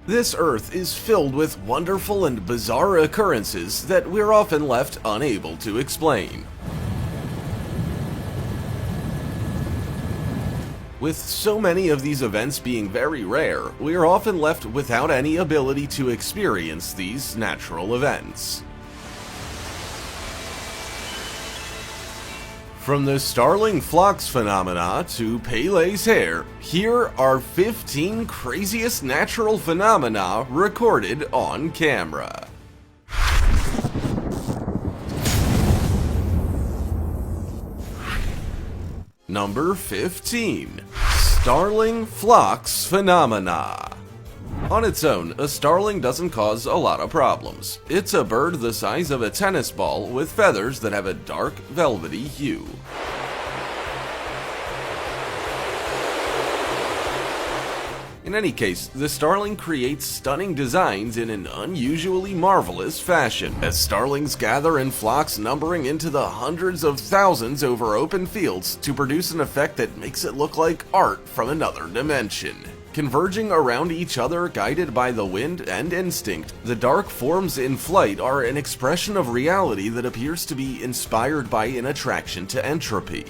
This Earth is filled with wonderful and bizarre occurrences that we're often left unable to explain. With so many of these events being very rare, we are often left without any ability to experience these natural events. From the starling flocks phenomena to Pele's hair, here are 15 craziest natural phenomena recorded on camera. Number 15. Starling flocks phenomena. On its own, a starling doesn't cause a lot of problems. It's a bird the size of a tennis ball with feathers that have a dark, velvety hue. In any case, the starling creates stunning designs in an unusually marvelous fashion, as starlings gather in flocks numbering into the hundreds of thousands over open fields to produce an effect that makes it look like art from another dimension. Converging around each other, guided by the wind and instinct, the dark forms in flight are an expression of reality that appears to be inspired by an attraction to entropy.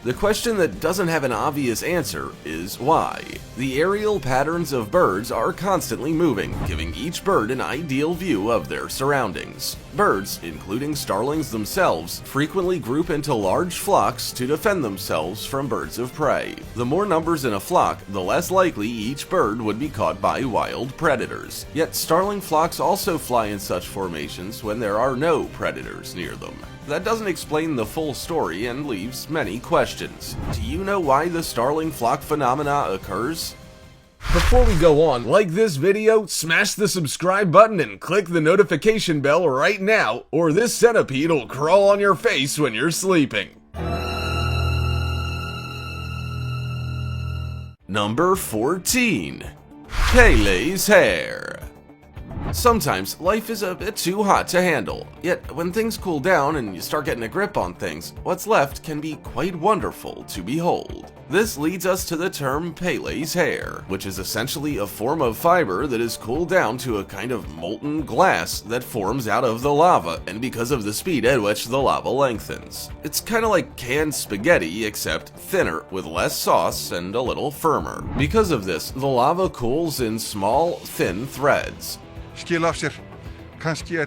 The question that doesn't have an obvious answer is why. The aerial patterns of birds are constantly moving, giving each bird an ideal view of their surroundings. Birds, including starlings themselves, frequently group into large flocks to defend themselves from birds of prey. The more numbers in a flock, the less likely each bird would be caught by wild predators. Yet starling flocks also fly in such formations when there are no predators near them. That doesn't explain the full story and leaves many questions. Do you know why the starling flock phenomena occurs? Before we go on, like this video, smash the subscribe button and click the notification bell right now, or this centipede will crawl on your face when you're sleeping. Number 14. Pele's hair. Sometimes life is a bit too hot to handle, yet when things cool down and you start getting a grip on things, what's left can be quite wonderful to behold. This leads us to the term Pele's hair, which is essentially a form of fiber that is cooled down to a kind of molten glass that forms out of the lava, and because of the speed at which the lava lengthens. It's kinda like canned spaghetti, except thinner, with less sauce and a little firmer. Because of this, the lava cools in small, thin threads. Skil af sér, kannski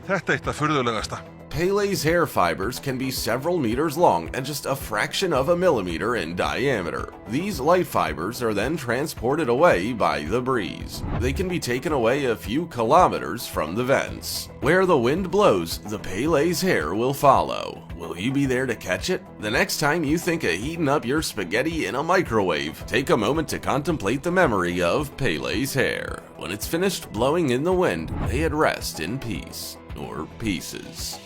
þetta eitt af furðulegasta. Pele's hair fibers can be several meters long and just a fraction of a millimeter in diameter. These light fibers are then transported away by the breeze. They can be taken away a few kilometers from the vents. Where the wind blows, the Pele's hair will follow. Will you be there to catch it? The next time you think of heating up your spaghetti in a microwave, take a moment to contemplate the memory of Pele's hair. When it's finished blowing in the wind, lay it rest in peace, or pieces.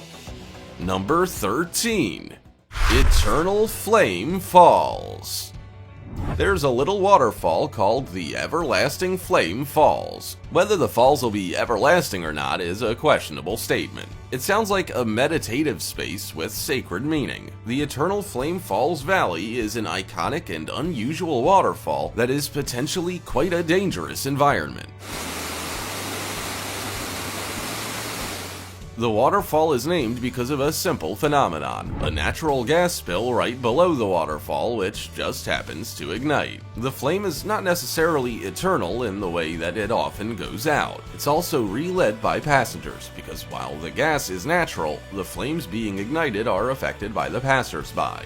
Number 13. Eternal Flame Falls. There's a little waterfall called the Everlasting Flame Falls. Whether the falls will be everlasting or not is a questionable statement. It sounds like a meditative space with sacred meaning. The Eternal Flame Falls Valley is an iconic and unusual waterfall that is potentially quite a dangerous environment. The waterfall is named because of a simple phenomenon, a natural gas spill right below the waterfall which just happens to ignite. The flame is not necessarily eternal in the way that it often goes out. It's also relit by passengers, because while the gas is natural, the flames being ignited are affected by the passers-by.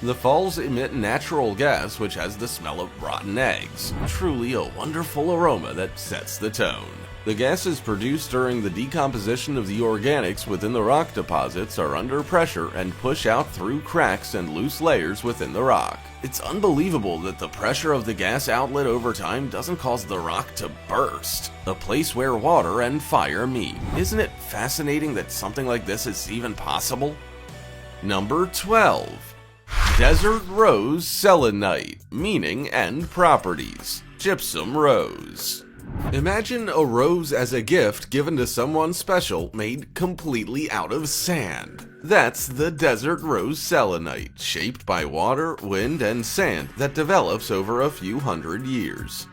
The falls emit natural gas which has the smell of rotten eggs, truly a wonderful aroma that sets the tone. The gases produced during the decomposition of the organics within the rock deposits are under pressure and push out through cracks and loose layers within the rock. It's unbelievable that the pressure of the gas outlet over time doesn't cause the rock to burst, a place where water and fire meet. Isn't it fascinating that something like this is even possible? Number 12. Desert Rose Selenite, meaning and properties. Gypsum Rose. Imagine a rose as a gift given to someone special made completely out of sand. That's the desert rose selenite, shaped by water, wind, and sand that develops over a few hundred years.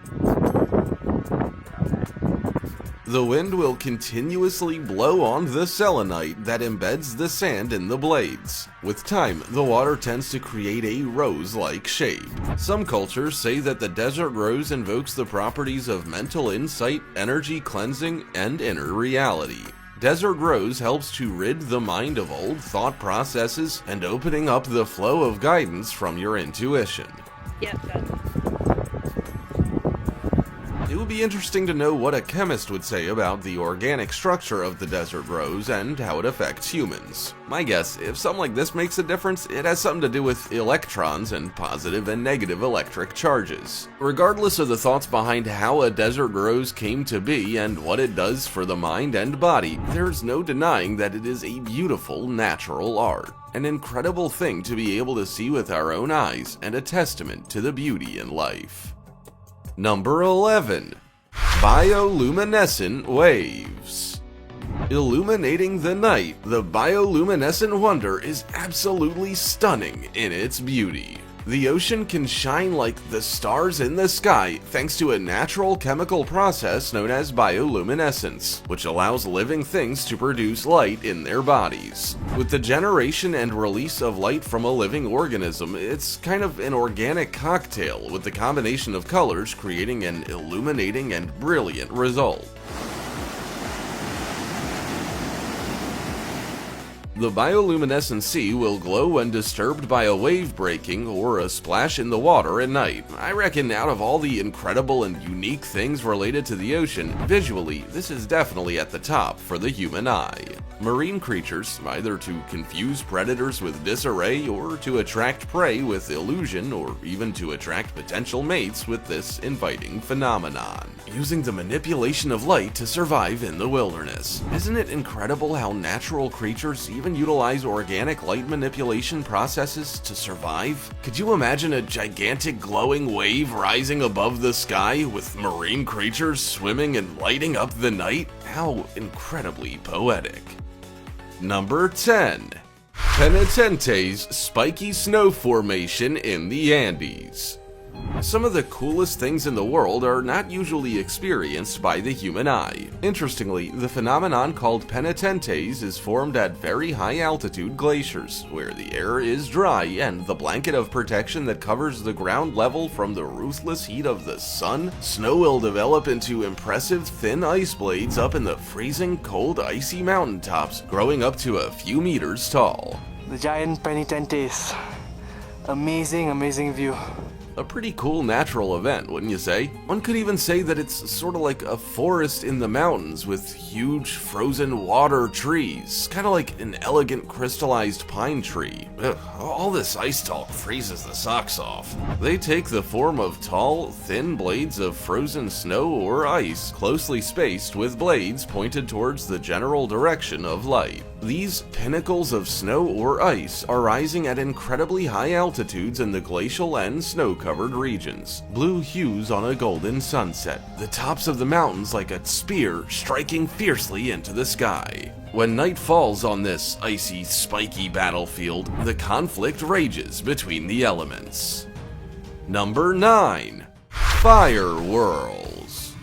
The wind will continuously blow on the selenite that embeds the sand in the blades. With time, the water tends to create a rose-like shape. Some cultures say that the desert rose invokes the properties of mental insight, energy cleansing, and inner reality. Desert rose helps to rid the mind of old thought processes and opening up the flow of guidance from your intuition. Yes, that. It would be interesting to know what a chemist would say about the organic structure of the desert rose and how it affects humans. My guess, if something like this makes a difference, it has something to do with electrons and positive and negative electric charges. Regardless of the thoughts behind how a desert rose came to be and what it does for the mind and body, there's no denying that it is a beautiful natural art. An incredible thing to be able to see with our own eyes and a testament to the beauty in life. Number 11. Bioluminescent waves. Illuminating the night, the bioluminescent wonder is absolutely stunning in its beauty. The ocean can shine like the stars in the sky thanks to a natural chemical process known as bioluminescence, which allows living things to produce light in their bodies. With the generation and release of light from a living organism, it's kind of an organic cocktail with the combination of colors creating an illuminating and brilliant result. The bioluminescent sea will glow when disturbed by a wave breaking or a splash in the water at night. I reckon out of all the incredible and unique things related to the ocean, visually, this is definitely at the top for the human eye. Marine creatures, either to confuse predators with disarray or to attract prey with illusion or even to attract potential mates with this inviting phenomenon, using the manipulation of light to survive in the wilderness. Isn't it incredible how natural creatures even utilize organic light manipulation processes to survive? Could you imagine a gigantic glowing wave rising above the sky with marine creatures swimming and lighting up the night? How incredibly poetic. Number 10. Penitente's spiky snow formation in the Andes. Some of the coolest things in the world are not usually experienced by the human eye. Interestingly, the phenomenon called penitentes is formed at very high altitude glaciers, where the air is dry and the blanket of protection that covers the ground level from the ruthless heat of the sun, snow will develop into impressive thin ice blades up in the freezing cold icy mountaintops, growing up to a few meters tall. The giant penitentes. Amazing, amazing view. A pretty cool natural event, wouldn't you say? One could even say that it's sort of like a forest in the mountains with huge frozen water trees, kind of like an elegant crystallized pine tree. Ugh, all this ice talk freezes the socks off. They take the form of tall, thin blades of frozen snow or ice, closely spaced with blades pointed towards the general direction of light. These pinnacles of snow or ice are rising at incredibly high altitudes in the glacial and snow-covered regions. Blue hues on a golden sunset, the tops of the mountains like a spear striking fiercely into the sky. When night falls on this icy, spiky battlefield, the conflict rages between the elements. Number 9. Fire Whirls.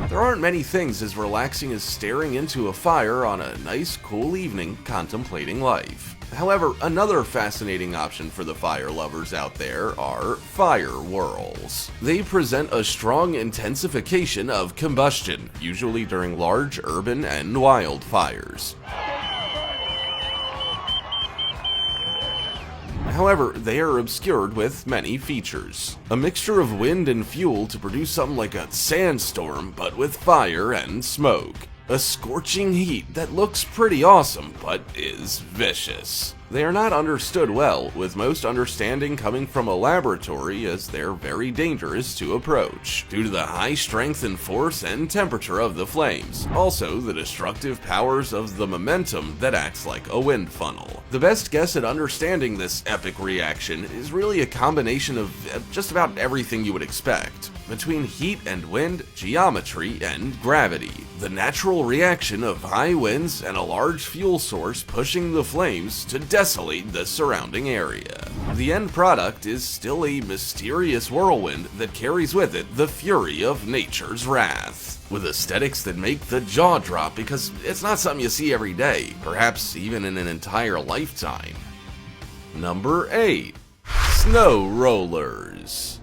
There aren't many things as relaxing as staring into a fire on a nice, cool evening contemplating life. However, another fascinating option for the fire lovers out there are fire whirls. They present a strong intensification of combustion, usually during large urban and wildfires. However, they are obscured with many features. A mixture of wind and fuel to produce something like a sandstorm, but with fire and smoke. A scorching heat that looks pretty awesome, but is vicious. They are not understood well, with most understanding coming from a laboratory as they're very dangerous to approach, due to the high strength and force and temperature of the flames, also the destructive powers of the momentum that acts like a wind funnel. The best guess at understanding this epic reaction is really a combination of just about everything you would expect, between heat and wind, geometry, and gravity. the natural reaction of high winds and a large fuel source pushing the flames to desolate the surrounding area. The end product is still a mysterious whirlwind that carries with it the fury of nature's wrath, with aesthetics that make the jaw drop because it's not something you see every day, perhaps even in an entire lifetime. Number 8. Snow rollers.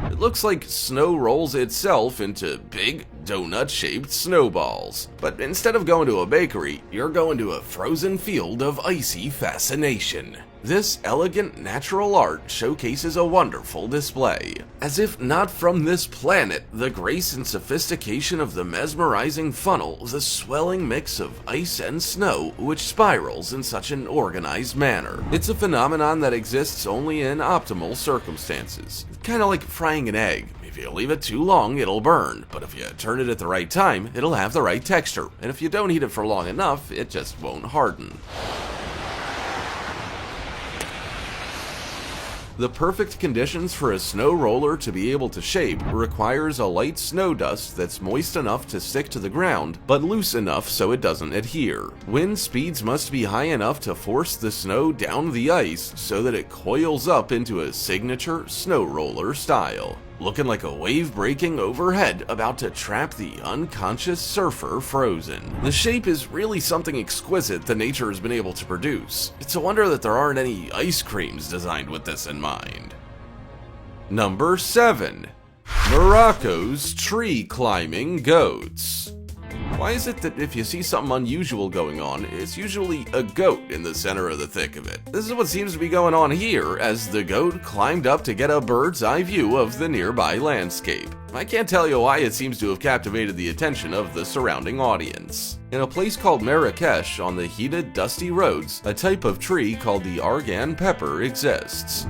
It looks like snow rolls itself into big, donut-shaped snowballs. But instead of going to a bakery, you're going to a frozen field of icy fascination. This elegant natural art showcases a wonderful display. As if not from this planet, the grace and sophistication of the mesmerizing funnel is a swelling mix of ice and snow which spirals in such an organized manner. It's a phenomenon that exists only in optimal circumstances. Kinda like frying an egg. If you leave it too long, it'll burn, but if you turn it at the right time, it'll have the right texture, and if you don't heat it for long enough, it just won't harden. The perfect conditions for a snow roller to be able to shape requires a light snow dust that's moist enough to stick to the ground, but loose enough so it doesn't adhere. Wind speeds must be high enough to force the snow down the ice so that it coils up into a signature snow roller style, looking like a wave breaking overhead about to trap the unconscious surfer frozen. The shape is really something exquisite that nature has been able to produce. It's a wonder that there aren't any ice creams designed with this in mind. Number 7. Morocco's tree climbing goats. Why is it that if you see something unusual going on, it's usually a goat in the center of the thick of it? This is what seems to be going on here, as the goat climbed up to get a bird's eye view of the nearby landscape. I can't tell you why it seems to have captivated the attention of the surrounding audience. In a place called Marrakesh on the heated, dusty roads, a type of tree called the argan pepper exists.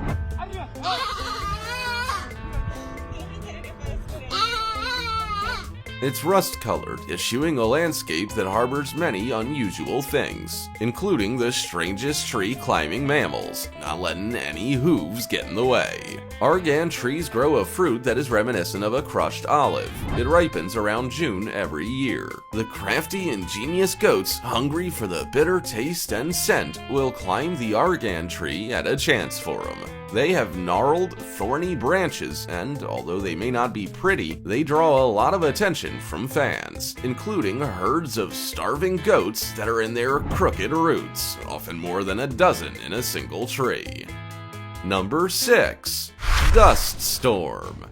It's rust-colored, eschewing a landscape that harbors many unusual things, including the strangest tree-climbing mammals, not letting any hooves get in the way. Argan trees grow a fruit that is reminiscent of a crushed olive. It ripens around June every year. The crafty, ingenious goats, hungry for the bitter taste and scent, will climb the argan tree at a chance for them. They have gnarled, thorny branches, and although they may not be pretty, they draw a lot of attention from fans, including herds of starving goats that are in their crooked roots, often more than a dozen in a single tree. Number 6. Dust storm.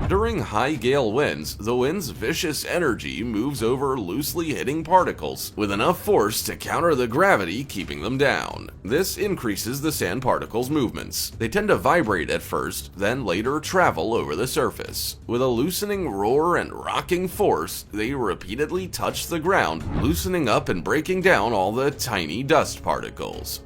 During high gale winds, the wind's vicious energy moves over loosely hitting particles with enough force to counter the gravity keeping them down. This increases the sand particles' movements. They tend to vibrate at first, then later travel over the surface. With a loosening roar and rocking force, they repeatedly touch the ground, loosening up and breaking down all the tiny dust particles,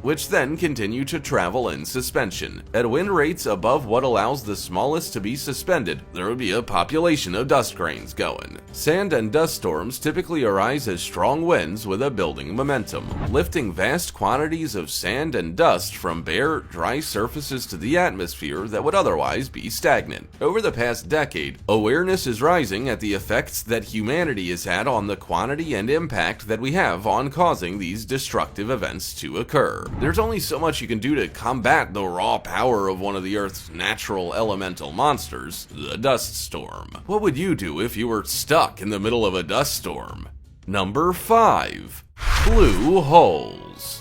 which then continue to travel in suspension. At wind rates above what allows the smallest to be suspended, there would be a population of dust grains going. Sand and dust storms typically arise as strong winds with a building momentum, lifting vast quantities of sand and dust from bare, dry surfaces to the atmosphere that would otherwise be stagnant. Over the past decade, awareness is rising at the effects that humanity has had on the quantity and impact that we have on causing these destructive events to occur. There's only so much you can do to combat the raw power of one of the Earth's natural elemental monsters, the dust storm. What would you do if you were stuck in the middle of a dust storm? Number 5. Blue holes.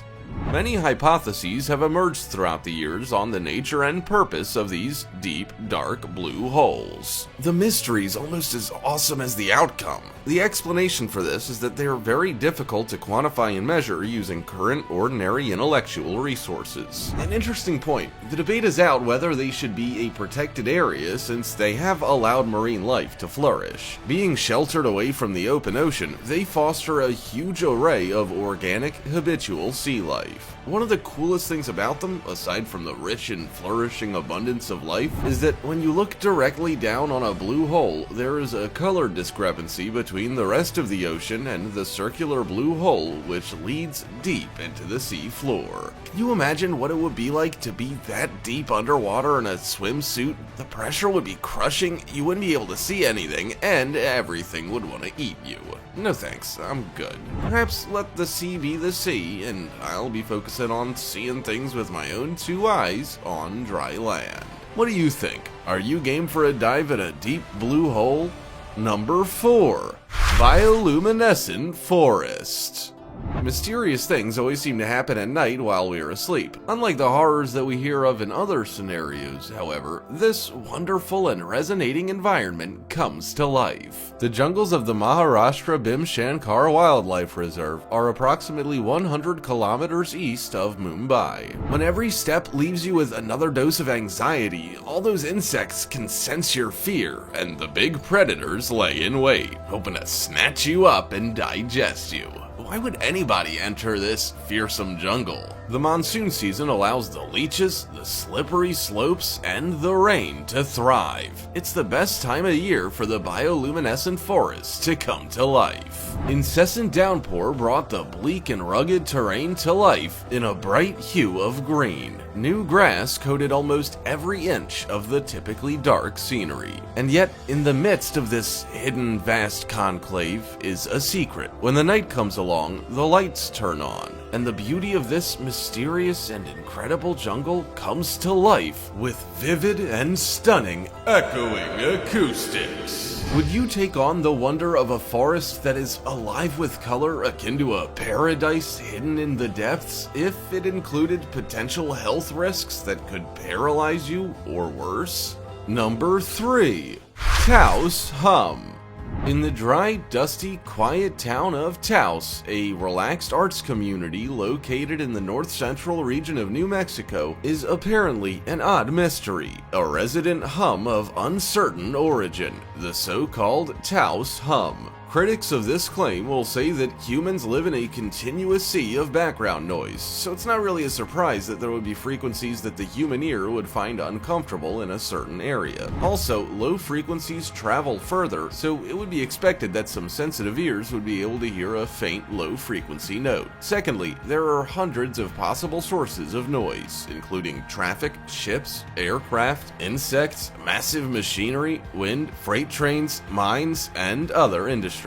Many hypotheses have emerged throughout the years on the nature and purpose of these deep, dark blue holes. The mystery is almost as awesome as the outcome. The explanation for this is that they are very difficult to quantify and measure using current, ordinary intellectual resources. An interesting point, the debate is out whether they should be a protected area since they have allowed marine life to flourish. Being sheltered away from the open ocean, they foster a huge array of organic, habitual sea life. One of the coolest things about them, aside from the rich and flourishing abundance of life, is that when you look directly down on a blue hole, there is a color discrepancy between between the rest of the ocean and the circular blue hole which leads deep into the sea floor. Can you imagine what it would be like to be that deep underwater in a swimsuit? The pressure would be crushing, you wouldn't be able to see anything, and everything would want to eat you. No thanks, I'm good. Perhaps let the sea be the sea, and I'll be focusing on seeing things with my own two eyes on dry land. What do you think? Are you game for a dive in a deep blue hole? Number 4. Bioluminescent Forest. Mysterious things always seem to happen at night while we are asleep. Unlike the horrors that we hear of in other scenarios, however, this wonderful and resonating environment comes to life. The jungles of the Maharashtra Bhimshankar Wildlife Reserve are approximately 100 kilometers east of Mumbai. When every step leaves you with another dose of anxiety, all those insects can sense your fear, and the big predators lay in wait, hoping to snatch you up and digest you. Why would anybody enter this fearsome jungle? The monsoon season allows the leeches, the slippery slopes, and the rain to thrive. It's the best time of year for the bioluminescent forest to come to life. Incessant downpour brought the bleak and rugged terrain to life in a bright hue of green. New grass coated almost every inch of the typically dark scenery. And yet, in the midst of this hidden vast conclave is a secret. When the night comes along, the lights turn on, and the beauty of this mysterious and incredible jungle comes to life with vivid and stunning echoing acoustics. Would you take on the wonder of a forest that is alive with color akin to a paradise hidden in the depths if it included potential health risks that could paralyze you or worse? Number 3. Taos Hum. In the dry, dusty, quiet town of Taos, a relaxed arts community located in the north-central region of New Mexico, is apparently an odd mystery, a resident hum of uncertain origin, the so-called Taos Hum. Critics of this claim will say that humans live in a continuous sea of background noise, so it's not really a surprise that there would be frequencies that the human ear would find uncomfortable in a certain area. Also, low frequencies travel further, so it would be expected that some sensitive ears would be able to hear a faint low-frequency note. Secondly, there are hundreds of possible sources of noise, including traffic, ships, aircraft, insects, massive machinery, wind, freight trains, mines, and other industries.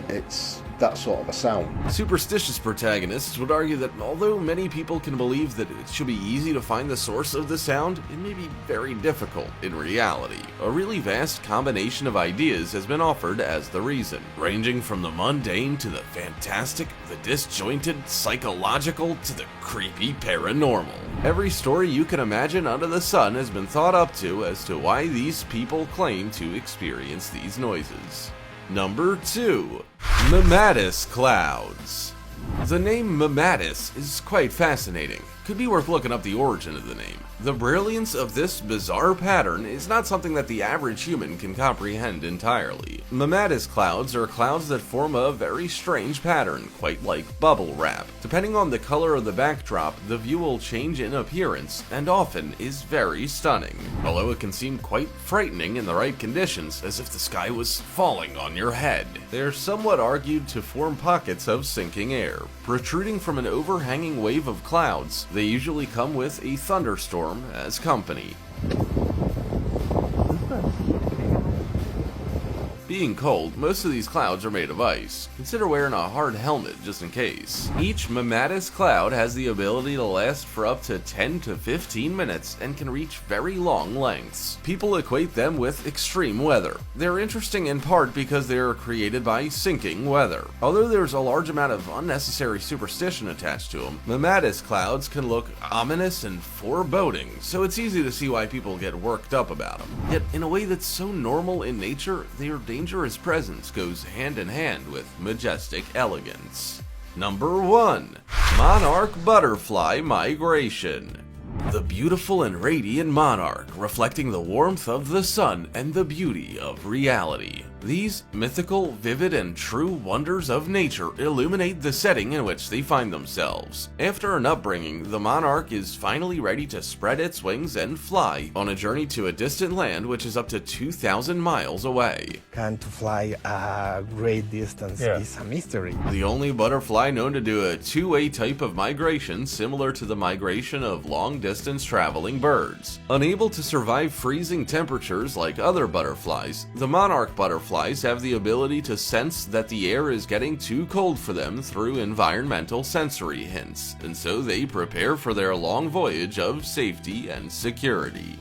It's that sort of a sound. Superstitious protagonists would argue that although many people can believe that it should be easy to find the source of the sound, it may be very difficult in reality. A really vast combination of ideas has been offered as the reason, ranging from the mundane to the fantastic, the disjointed, psychological, to the creepy paranormal. Every story you can imagine under the sun has been thought up to as to why these people claim to experience these noises. Number 2. Mammatus Clouds. The name Mammatus is quite fascinating. Could be worth looking up the origin of the name. The brilliance of this bizarre pattern is not something that the average human can comprehend entirely. Mammatus clouds are clouds that form a very strange pattern, quite like bubble wrap. Depending on the color of the backdrop, the view will change in appearance, and often is very stunning. Although it can seem quite frightening in the right conditions, as if the sky was falling on your head. They're somewhat argued to form pockets of sinking air. Protruding from an overhanging wave of clouds, they usually come with a thunderstorm as company. Being cold, most of these clouds are made of ice. Consider wearing a hard helmet just in case. Each Mammatus cloud has the ability to last for up to 10 to 15 minutes and can reach very long lengths. People equate them with extreme weather. They're interesting in part because they are created by sinking weather. Although there's a large amount of unnecessary superstition attached to them, Mammatus clouds can look ominous and foreboding, so it's easy to see why people get worked up about them. Yet, in a way that's so normal in nature, they are dangerous presence goes hand in hand with majestic elegance. Number 1. Monarch Butterfly Migration. The beautiful and radiant monarch, reflecting the warmth of the sun and the beauty of reality. These mythical, vivid, and true wonders of nature illuminate the setting in which they find themselves. After an upbringing, the monarch is finally ready to spread its wings and fly on a journey to a distant land which is up to 2,000 miles away. Can to fly a great distance is a mystery. The only butterfly known to do a two-way type of migration similar to the migration of long-distance traveling birds. Unable to survive freezing temperatures like other butterflies, the monarch butterflies have the ability to sense that the air is getting too cold for them through environmental sensory hints, and so they prepare for their long voyage of safety and security.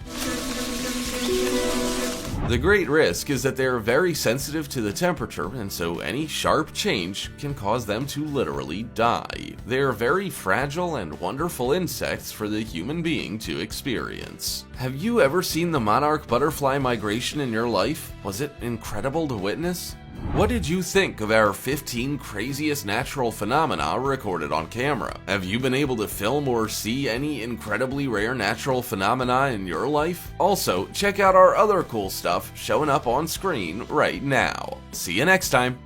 The great risk is that they are very sensitive to the temperature, and so any sharp change can cause them to literally die. They are very fragile and wonderful insects for the human being to experience. Have you ever seen the monarch butterfly migration in your life? Was it incredible to witness? What did you think of our 15 craziest natural phenomena recorded on camera? Have you been able to film or see any incredibly rare natural phenomena in your life? Also, check out our other cool stuff showing up on screen right now. See you next time!